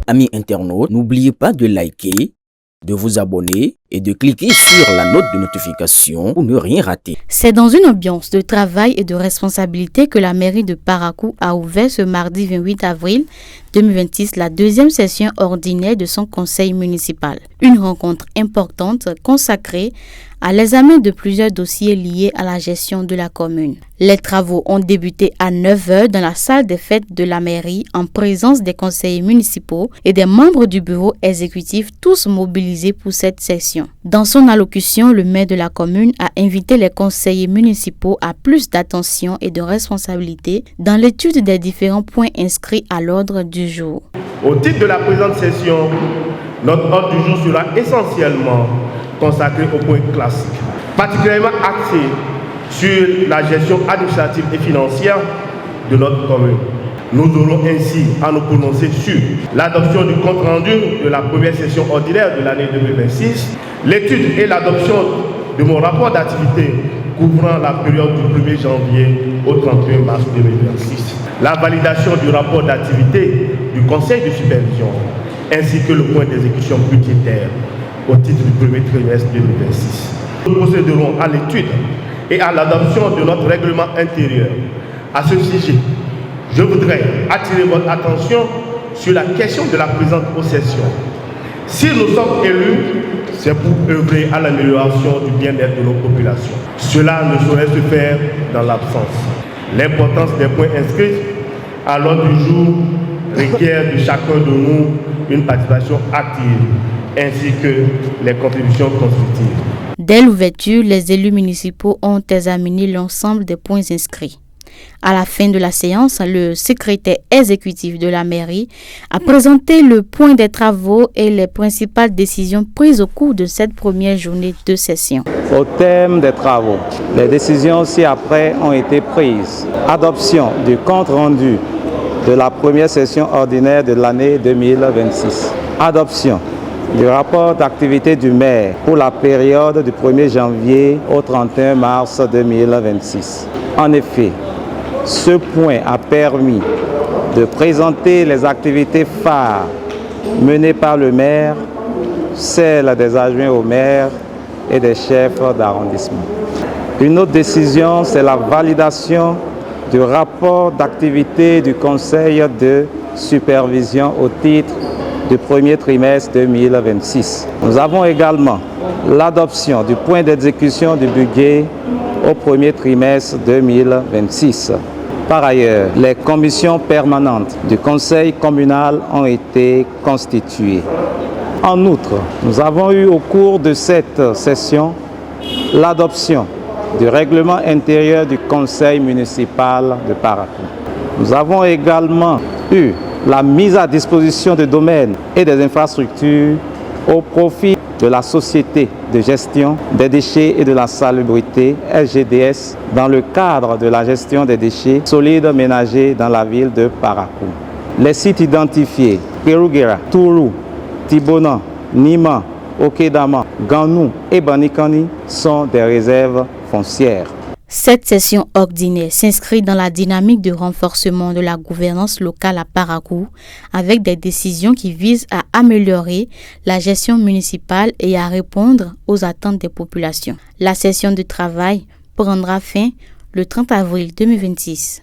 Amis internautes, n'oubliez pas de liker, de vous abonner et de cliquer sur la note de notification pour ne rien rater. C'est dans une ambiance de travail et de responsabilité que la mairie de Parakou a ouvert ce mardi 28 avril 2026 la deuxième session ordinaire de son conseil municipal. Une rencontre importante consacrée à l'examen de plusieurs dossiers liés à la gestion de la commune. Les travaux ont débuté à 9h dans la salle des fêtes de la mairie en présence des conseillers municipaux et des membres du bureau exécutif, tous mobilisés pour cette session. Dans son allocution, le maire de la commune a invité les conseillers municipaux à plus d'attention et de responsabilité dans l'étude des différents points inscrits à l'ordre du jour. Au titre de la présente session, notre ordre du jour sera essentiellement consacré aux points classiques, particulièrement axé sur la gestion administrative et financière de notre commune. Nous aurons ainsi à nous prononcer sur l'adoption du compte-rendu de la première session ordinaire de l'année 2026, l'étude et l'adoption de mon rapport d'activité couvrant la période du 1er janvier au 31 mars 2026, la validation du rapport d'activité du conseil de supervision, ainsi que le point d'exécution budgétaire au titre du premier trimestre 2026. Nous procéderons à l'étude et à l'adoption de notre règlement intérieur. À ce sujet, je voudrais attirer votre attention sur la question de la présente possession. Si nous sommes élus, c'est pour œuvrer à l'amélioration du bien-être de nos populations. Cela ne saurait se faire dans l'absence. L'importance des points inscrits à l'ordre du jour requiert de chacun de nous une participation active, ainsi que les contributions constructives. Dès l'ouverture, les élus municipaux ont examiné l'ensemble des points inscrits. À la fin de la séance, le secrétaire exécutif de la mairie a présenté le point des travaux et les principales décisions prises au cours de cette première journée de session. Au thème des travaux, les décisions ci-après ont été prises. Adoption du compte rendu de la première session ordinaire de l'année 2026. Adoption du rapport d'activité du maire pour la période du 1er janvier au 31 mars 2026. En effet, ce point a permis de présenter les activités phares menées par le maire, celles des adjoints au maire et des chefs d'arrondissement. Une autre décision, c'est la validation du rapport d'activité du conseil de supervision au titre du premier trimestre 2026. Nous avons également l'adoption du point d'exécution du budget au premier trimestre 2026. Par ailleurs, les commissions permanentes du conseil communal ont été constituées. En outre, nous avons eu au cours de cette session l'adoption du règlement intérieur du conseil municipal de Parakou. Nous avons également eu la mise à disposition de domaines et des infrastructures au profit de la Société de gestion des déchets et de la salubrité, SGDS, dans le cadre de la gestion des déchets solides ménagers dans la ville de Parakou. Les sites identifiés, Keruguera, Tourou, Tibona, Nima, Okedama, Ganou et Banikani sont des réserves foncières. Cette session ordinaire s'inscrit dans la dynamique de renforcement de la gouvernance locale à Parakou avec des décisions qui visent à améliorer la gestion municipale et à répondre aux attentes des populations. La session de travail prendra fin le 30 avril 2026.